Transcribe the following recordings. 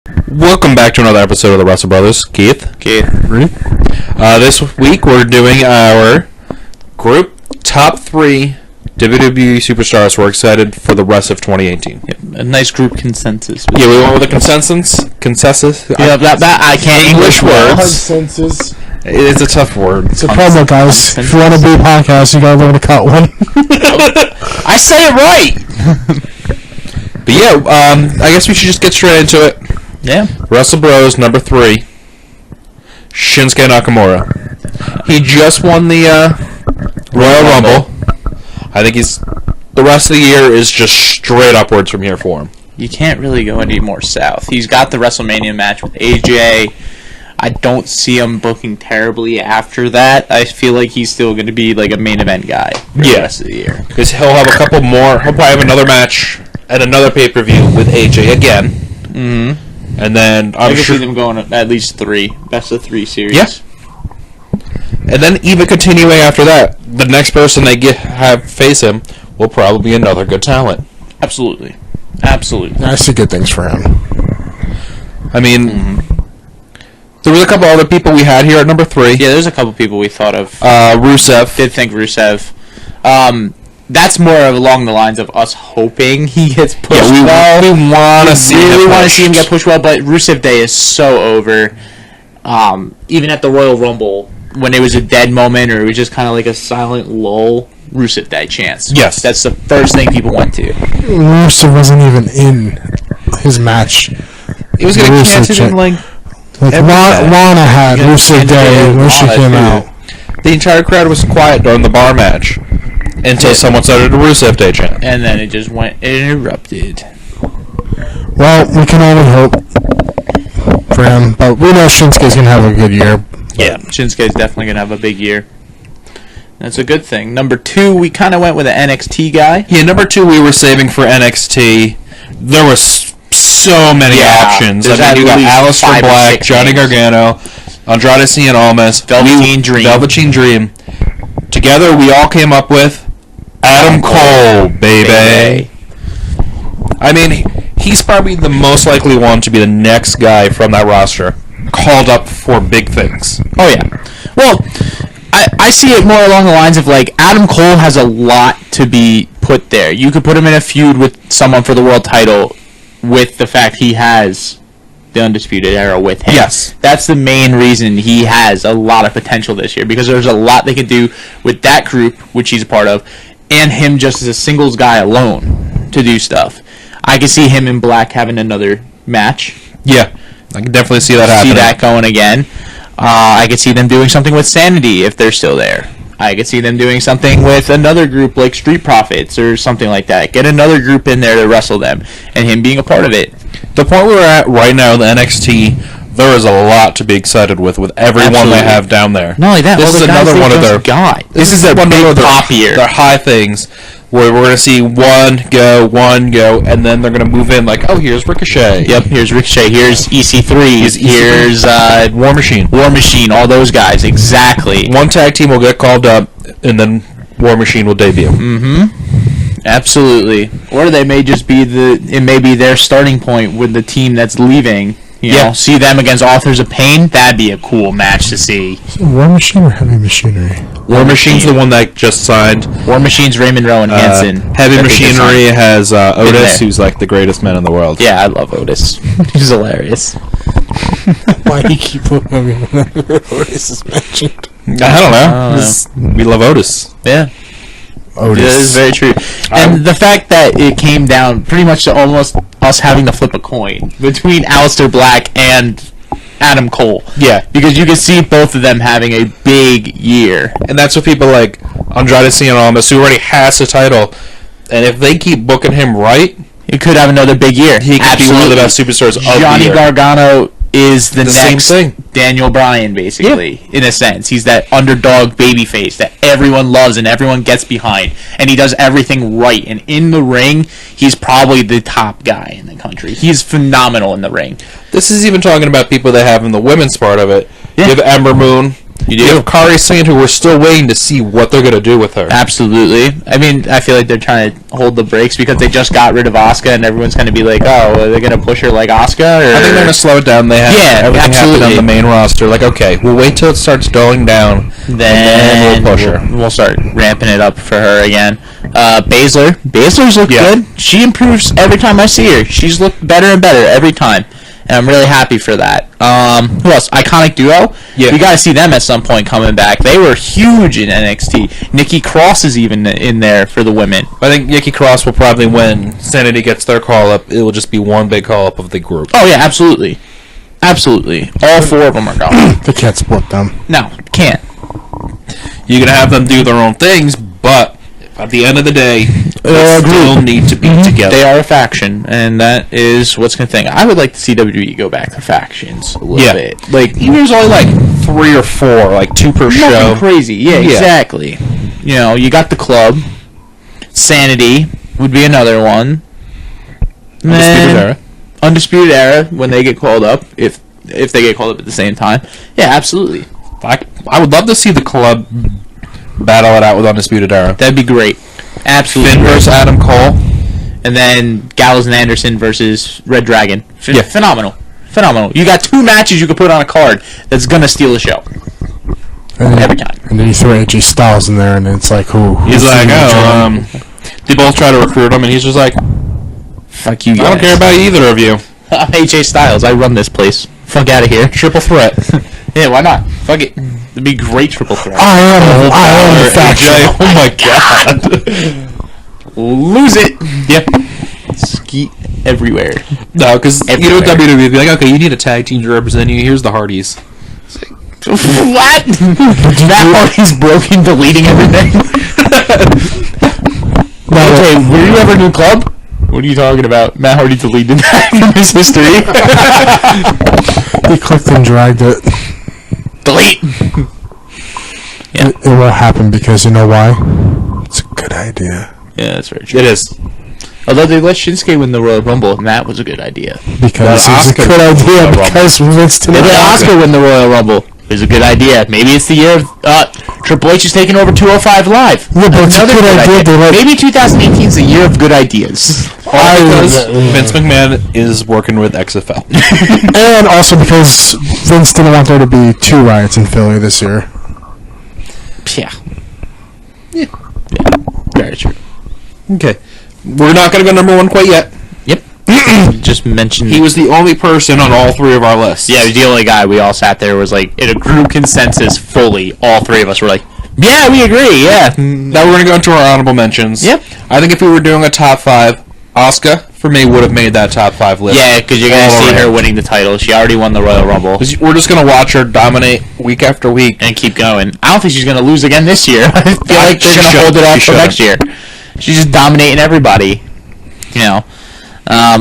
Welcome back to another episode of the Russell Brothers. Keith. This week we're doing our group top 3 WWE superstars we're excited for the rest of 2018. Yep, a nice group consensus. Yeah, we went with a consensus. Yeah, that I can't English words. Consensus. It's a tough word. It's a promo, guys. If you want to be a podcast, you gotta learn to cut one. I say it right. But yeah, I guess we should just get straight into it. Yeah. Russell Bros, number 3. Shinsuke Nakamura. He just won the Royal Rumble. I think the rest of the year is just straight upwards from here for him. You can't really go any more south. He's got the WrestleMania match with AJ. I don't see him booking terribly after that. I feel like he's still going to be like a main event guy for the rest of the year. Because he'll have a couple more. He'll probably have another match at another pay-per-view with AJ again. Mm-hmm. And then I can see them going at least 3. Best of 3 series. Yeah. And then even continuing after that, the next person they have face him will probably be another good talent. Absolutely. I see good things for him. I mean, there was a couple other people we had here at number 3. Yeah, there's a couple people we thought of. Rusev. Did think Rusev. That's more along the lines of us hoping he gets pushed well. We want to see him. We want to see him get pushed well, but Rusev Day is so over. Even at the Royal Rumble, when it was a dead moment or it was just kind of like a silent lull, Rusev Day chance. Yes. That's the first thing people went to. Rusev wasn't even in his match. He was getting chanted in Lana had Rusev Day when she came out. The entire crowd was quiet during the bar match until someone started a Rusev Day chant. And then it just went interrupted. Well, we can only hope for him, but we know Shinsuke's going to have a good year. Yeah, Shinsuke's definitely going to have a big year. That's a good thing. Number 2, we kind of went with an NXT guy. Yeah, number 2 we were saving for NXT. There was so many options. I mean, you got Aleister Black, Johnny Gargano, Andrade Cien Almas, Velveteen Dream. Together, we all came up with Adam Cole, baby. I mean, he's probably the most likely one to be the next guy from that roster called up for big things. Oh, yeah. Well, I see it more along the lines of, like, Adam Cole has a lot to be put there. You could put him in a feud with someone for the world title with the fact he has the Undisputed Era with him. Yes. That's the main reason he has a lot of potential this year, because there's a lot they could do with that group, which he's a part of, and him just as a singles guy alone to do stuff. I could see him in Black having another match. Yeah, I can definitely see that happening. See that going again. I could see them doing something with Sanity if they're still there. I could see them doing something with another group like Street Profits or something like that. Get another group in there to wrestle them, and him being a part of it. The point we're at right now in the NXT, there is a lot to be excited with everyone they have down there. Not only that, this is another one of their guys. This is one of their high things, where we're going to see one go, and then they're going to move in like, oh, here's Ricochet. Yep, here's Ricochet. Here's EC3. Here's War Machine. All those guys, exactly. One tag team will get called up, and then War Machine will debut. Mm-hmm. Absolutely. Or they may just be it may be their starting point with the team that's leaving. You know, see them against Authors of Pain. That'd be a cool match to see. War Machine or Heavy Machinery? War Machine's the one that just signed. War Machine's Raymond Rowan Hansen. Heavy Machinery has Otis, who's like the greatest man in the world. Yeah, I love Otis. He's hilarious. Why do you keep putting him whenever Otis is mentioned? I don't know. We love Otis. Yeah. Otis. That is very true. And the fact that it came down pretty much to almost us having to flip a coin between Aleister Black and Adam Cole. Yeah. Because you can see both of them having a big year. And that's what people like Andrade Cien Almas, who already has the title. And if they keep booking him right, he could have another big year. He could be one of the best superstars of the year. Johnny Gargano is the next same thing. Daniel Bryan, basically, in a sense. He's that underdog babyface that everyone loves and everyone gets behind, and he does everything right. And in the ring, he's probably the top guy in the country. He's phenomenal in the ring. This is even talking about people they have in the women's part of it. Yeah. You have Ember Moon, You do. You have Kairi Sane, who we're still waiting to see what they're going to do with her. Absolutely. I mean, I feel like they're trying to hold the brakes because they just got rid of Asuka, and everyone's going to be like, oh, are they going to push her like Asuka? Or... I think they're going to slow it down. They have everything happen on the main roster. Like, okay, we'll wait till it starts going down, then we'll push her. We'll start ramping it up for her again. Baszler's looked good. She improves every time I see her. She's looked better and better every time. And I'm really happy for that. Who else? Iconic Duo. Yeah. We got to see them at some point coming back. They were huge in NXT. Nikki Cross is even in there for the women. I think Nikki Cross will probably win. Sanity gets their call-up. It will just be one big call-up of the group. Oh, yeah, absolutely. Absolutely. All four of them are gone. They can't split them. No, can't. You can have them do their own things, but at the end of the day, they still need to be together. They are a faction, and that is what's going to think. I would like to see WWE go back to factions a little bit. Like, even there's only like 3 or 4, like 2 per show. Nothing crazy. Yeah, exactly. You know, you got the club. Sanity would be another one. Undisputed Era when they get called up, if they get called up at the same time. Yeah, absolutely. I would love to see the club battle it out with Undisputed Era. That'd be great. Absolutely. Finn versus Adam Cole. And then Gallows and Anderson versus Red Dragon. Phenomenal. You got 2 matches you could put on a card that's going to steal the show. Every time. And then you throw AJ Styles in there, and it's like, who? He's like, they both try to recruit him, and he's just like, fuck you guys. I don't care about either of you. I'm AJ Styles. I run this place. Fuck out of here. Triple threat. Yeah, why not? Fuck it. It'd be great triple threat. I am the faction. Oh my god. Lose it. Yep. Skeet everywhere. No, because you know WWE would be like, okay, you need a tag team to represent you. Here's the Hardys. What? Matt Hardy's broken, deleting everything. Okay, were you ever New Club? What are you talking about? Matt Hardy deleted that from his history. He clicked and dragged it. Delete. Yeah. It won't happen because you know why? It's a good idea. Yeah, that's very true. It is. Although they let Shinsuke win the Royal Rumble, and that was a good idea. Because it's a good idea. Because Vince they let Asuka win the Royal Rumble. It was a good idea. Maybe it's the year of Triple H is taking over 205 Live. Yeah, but it's a good idea. Maybe 2018 is the year of good ideas. Because Vince McMahon is working with XFL. And also because Vince didn't want there to be 2 riots in Philly this year. Yeah. Very true. Okay. We're not going to go number 1 quite yet. Yep. Just mentioned... He was the only person on all 3 of our lists. Yeah, he was the only guy. We all sat there, was like, in a group consensus fully, all 3 of us were like, yeah, we agree, yeah. Now we're going to go into our honorable mentions. Yep. I think if we were doing a top 5, Asuka, for me, would have made that top 5 list. Yeah, because you're going to see her winning the title. She already won the Royal Rumble. We're just going to watch her dominate week after week. And keep going. I don't think she's going to lose again this year. I feel like they're going to hold it off for next year. She's just dominating everybody. You know.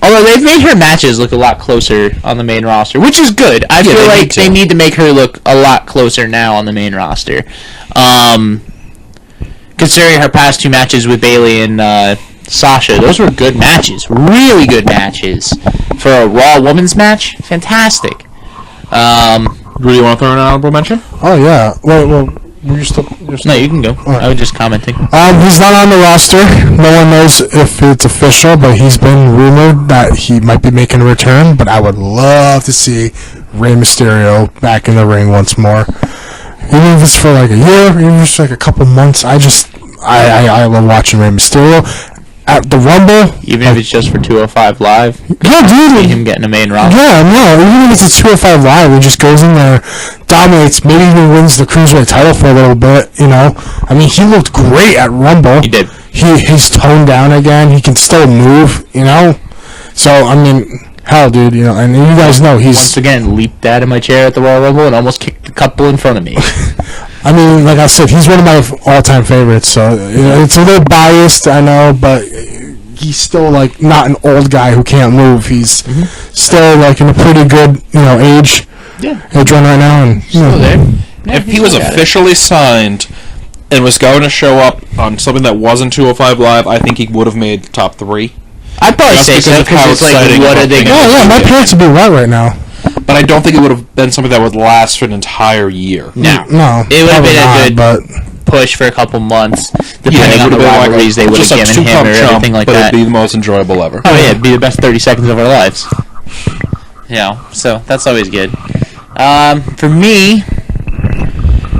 Although they've made her matches look a lot closer on the main roster, which is good. I feel like they need to make her look a lot closer now on the main roster. Considering her past 2 matches with Bayley and Sasha, those were good matches. Really good matches. For a Raw Women's match, fantastic. Do you want to throw an honorable mention? Oh, yeah. Well, you're still... No, you can go. Right. I was just commenting. He's not on the roster. No one knows if it's official, but he's been rumored that he might be making a return. But I would love to see Rey Mysterio back in the ring once more. Even if it's for like a year, even if it's like a couple months. I love watching Rey Mysterio. At the Rumble, even if it's just for 205 Live, yeah, dude, him getting a main roster. Yeah, no, even if it's 205 Live, he just goes in there, dominates, maybe even wins the Cruiserweight title for a little bit. You know, I mean, he looked great at Rumble. He did. He's toned down again. He can still move. You know, so I mean, hell, dude, you know, and you guys know he's once again leaped out of my chair at the Royal Rumble and almost kicked the couple in front of me. I mean, like I said, he's one of my all-time favorites, so you know, it's a little biased, I know, but he's still, like, not an old guy who can't move. He's still, like, in a pretty good, you know, age run right now. And, still there. Yeah, if he was officially signed and was going to show up on something that wasn't 205 Live, I think he would have made top 3. I'd probably say so, because it's like, what are they going to do? Oh, yeah, my parents would be right now. but I don't think it would have been something that would last for an entire year. No. It would have been a good push for a couple months, depending on the rivalries they would have given him or everything like but that. It'd be the most enjoyable ever. Oh yeah, it'd be the best 30 seconds of our lives. So that's always good. For me,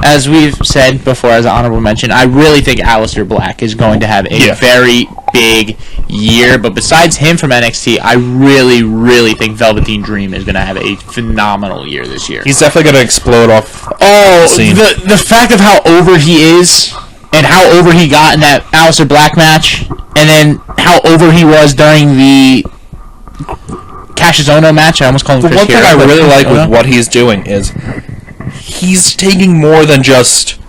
as we've said before, as an honorable mention, I really think Aleister Black is going to have a very big year. But besides him from NXT, I really, really think Velveteen Dream is going to have a phenomenal year this year. He's definitely going to explode off. The fact of how over he is and how over he got in that Aleister Black match, and then how over he was during the Cassius Ohno match. I almost called him The one thing I really like with what he's doing is he's taking more than just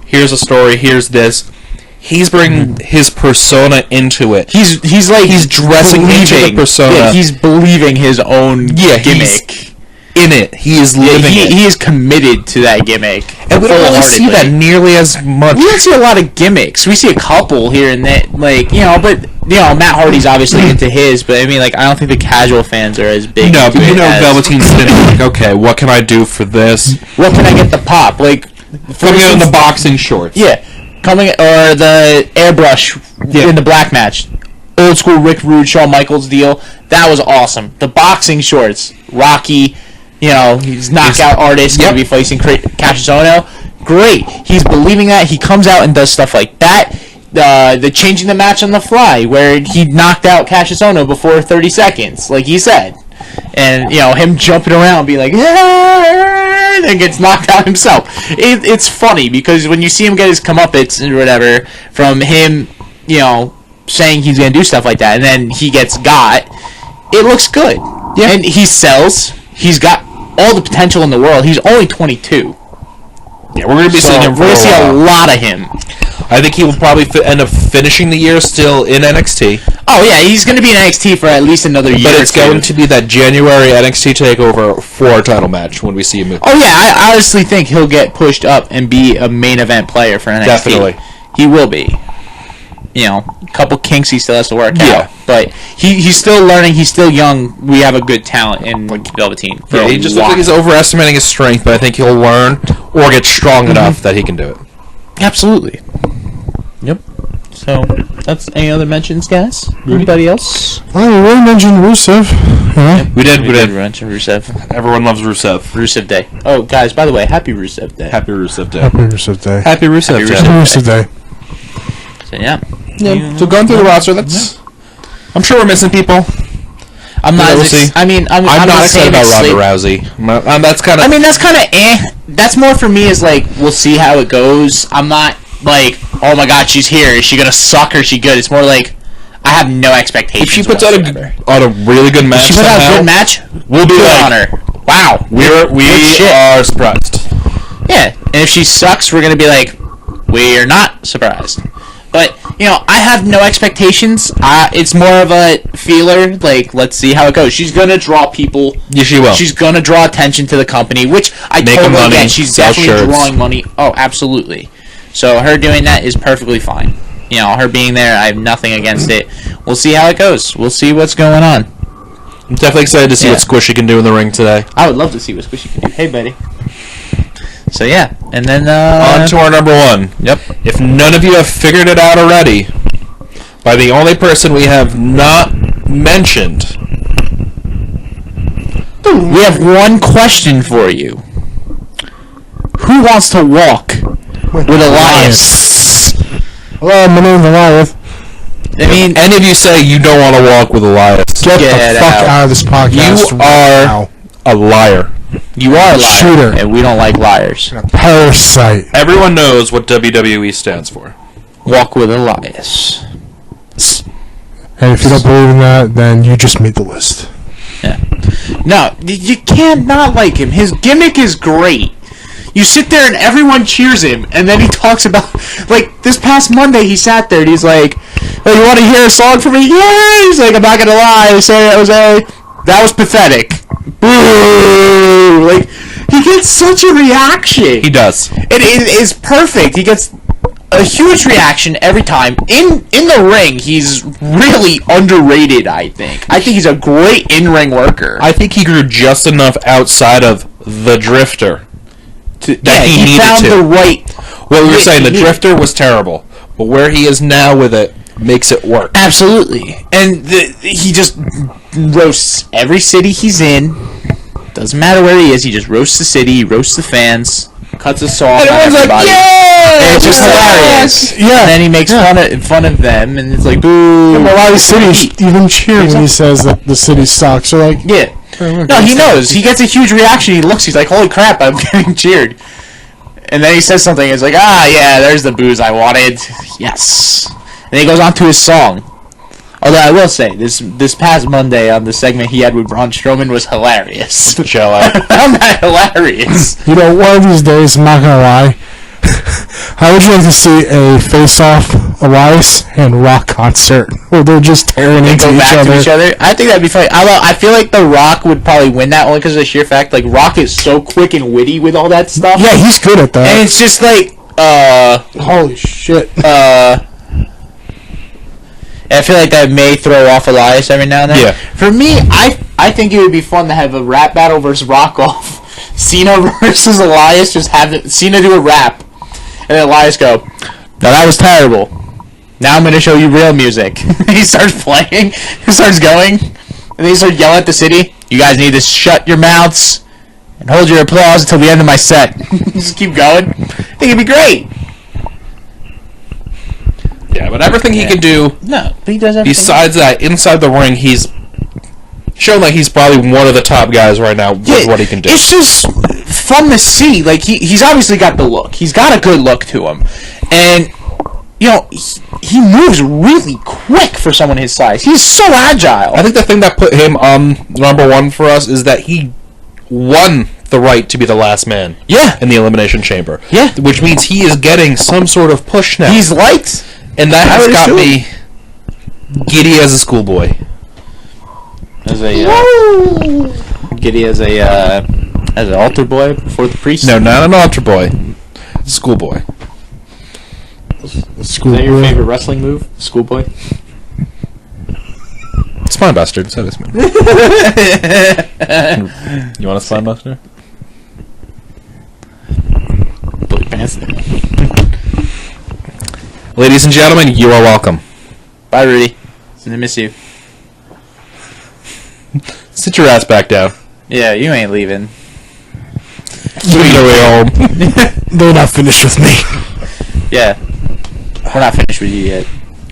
here's a story, here's this. He's bringing his persona into it. He's dressing into the persona. Yeah, he's believing his own gimmick. In it. He is living it. He is committed to that gimmick. And we don't really see that nearly as much. We don't see a lot of gimmicks. We see a couple here and there, but Matt Hardy's obviously into his, but I mean, I don't think the casual fans are as big. No, but Velveteen's sitting okay, what can I do for this? What can I get the pop? Coming out in the boxing shorts. Yeah. Or the airbrush in the black match. Old school Rick Rude, Shawn Michaels deal. That was awesome. The boxing shorts. Rocky, he's knockout artist, going to be facing Cassius Ohno. Great. He's believing that. He comes out and does stuff like that. The changing the match on the fly, where he knocked out Cassius Ohno before 30 seconds, like he said. And, him jumping around, being like, and gets knocked out himself. It's funny, because when you see him get his comeuppance or whatever, from him, saying he's going to do stuff like that, and then he gets got, it looks good. Yeah. And he sells. He's got all the potential in the world. He's only 22. Yeah, we're going to be seeing him for we're going to see a lot of him. I think he will probably end up finishing the year still in NXT. Oh, yeah, he's going to be in NXT for at least another year. But it's going to be that January NXT TakeOver for a title match when we see him move. Oh, yeah, I honestly think he'll get pushed up and be a main event player for NXT. Definitely. He will be. A couple kinks he still has to work out. But he's still learning. He's still young. We have a good talent in Velveteen. Yeah, he just looks like he's overestimating his strength, but I think he'll learn or get strong enough that he can do it. Absolutely. Yep. So, that's any other mentions, guys? Anybody else? Well, we really mentioned Rusev. Yep, we did mention Rusev. Everyone loves Rusev. Rusev Day. Oh, guys, by the way, happy Rusev Day. Happy Rusev Day. Happy Rusev Day. Happy Rusev Day. Happy Rusev Day. So, yeah. So going through the roster, I'm sure we're missing people. I'm not. I'm not excited about Ronda Rousey. That's kind of. That's kind of That's more for me. Is we'll see how it goes. I'm not oh my god, she's here. Is she gonna suck or is she good? It's more I have no expectations. If she puts out a really good match, if she puts out a good match, we'll be on her. Wow, we are surprised. Yeah, and if she sucks, we're gonna be we are not surprised. But, I have no expectations. It's more of a feeler. Let's see how it goes. She's going to draw people. Yeah, she will. She's going to draw attention to the company, which I totally get. She's definitely drawing money. Oh, absolutely. So her doing that is perfectly fine. Her being there, I have nothing against it. We'll see how it goes. We'll see what's going on. I'm definitely excited to see what Squishy can do in the ring today. I would love to see what Squishy can do. Hey, buddy. So, yeah. And then, on to our number one. Yep. If none of you have figured it out already, by the only person we have not mentioned, we have one question for you. Who wants to walk with Elias? Hello, my name's Elias. Any of you say you don't want to walk with Elias, get the fuck out of this podcast. You are a liar. You are a liar, shooter, and we don't like liars. A parasite. Everyone knows what WWE stands for. Walk with Elias. And if you don't believe in that, then you just made the list. Yeah. No, you can't not like him. His gimmick is great. You sit there and everyone cheers him, and then he talks about, this past Monday he sat there and he's like, "Oh, you want to hear a song from me?" Yeah! He's like, "I'm not going to lie, that was pathetic." Boo! He gets such a reaction. He does. It is perfect. He gets a huge reaction every time. In the ring, he's really underrated, I think. I think he's a great in-ring worker. I think he grew just enough outside of the Drifter that he needed found to. the right... Well, we were saying the Drifter was terrible, but where he is now with it makes it work. Absolutely. And he just roasts every city he's in. Doesn't matter where he is, he just roasts the city, he roasts the fans, cuts a saw on everybody. Like, yeah! And it's just hilarious. Yeah. And then he makes fun of them, and it's like, boo. And a lot of cities even cheer when he says that the city sucks. So like, yeah. No, he knows. He gets a huge reaction. He looks, he's like, holy crap, I'm getting cheered. And then he says something, it's like, yeah, there's the booze I wanted. Yes. And he goes on to his song. Although I will say, this past Monday on the segment he had with Braun Strowman was hilarious. Chill out. Found that hilarious. You know, one of these days, I'm not gonna lie. How would you like to see a face-off Elias and Rock concert where they're just tearing into each other? I think that'd be funny. I feel like The Rock would probably win that only because of the sheer fact, like, Rock is so quick and witty with all that stuff. Yeah, he's good at that. And it's just like, holy shit. I feel like that may throw off Elias every now and then. Yeah. For me, I think it would be fun to have a rap battle versus Rock Off. Cena versus Elias, just have Cena do a rap. And then Elias go, now that was terrible. Now I'm going to show you real music. He starts playing. He starts going. And then he starts yelling at the city. You guys need to shut your mouths and hold your applause until the end of my set. Just keep going. I think it'd be great. Yeah, but everything he can do, No, but he does everything. besides that, inside the ring, he's shown like he's probably one of the top guys right now with what he can do. It's just fun to see. Like, he's obviously got the look. He's got a good look to him. And, you know, he moves really quick for someone his size. He's so agile. I think the thing that put him number one for us is that he won the right to be the last man in the Elimination Chamber. Yeah. Which means he is getting some sort of push now. He's liked. And that has got me giddy as a schoolboy. As a giddy as an altar boy before the priest. No, not an altar boy. Schoolboy. Is that your favorite wrestling move? Schoolboy? Spine Buster. So this man. You want a Spine Buster? Pull your pants down. Ladies and gentlemen, you are welcome. Bye, Rudy. I miss you. Sit your ass back down. Yeah, you ain't leaving. Sweet way home. They're not finished with me. Yeah. We're not finished with you yet.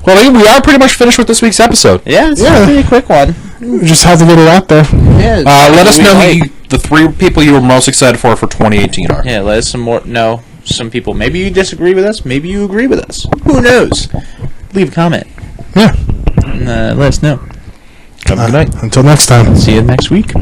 Well, we are pretty much finished with this week's episode. Yeah, it's a pretty quick one. We just have to get it out there. Yeah. Let us know who the three people you were most excited for 2018 are. Yeah, let us know some people. Maybe you disagree with us. Maybe you agree with us. Who knows? Leave a comment. Yeah. And let us know. Have a good night. Until next time. See you next week.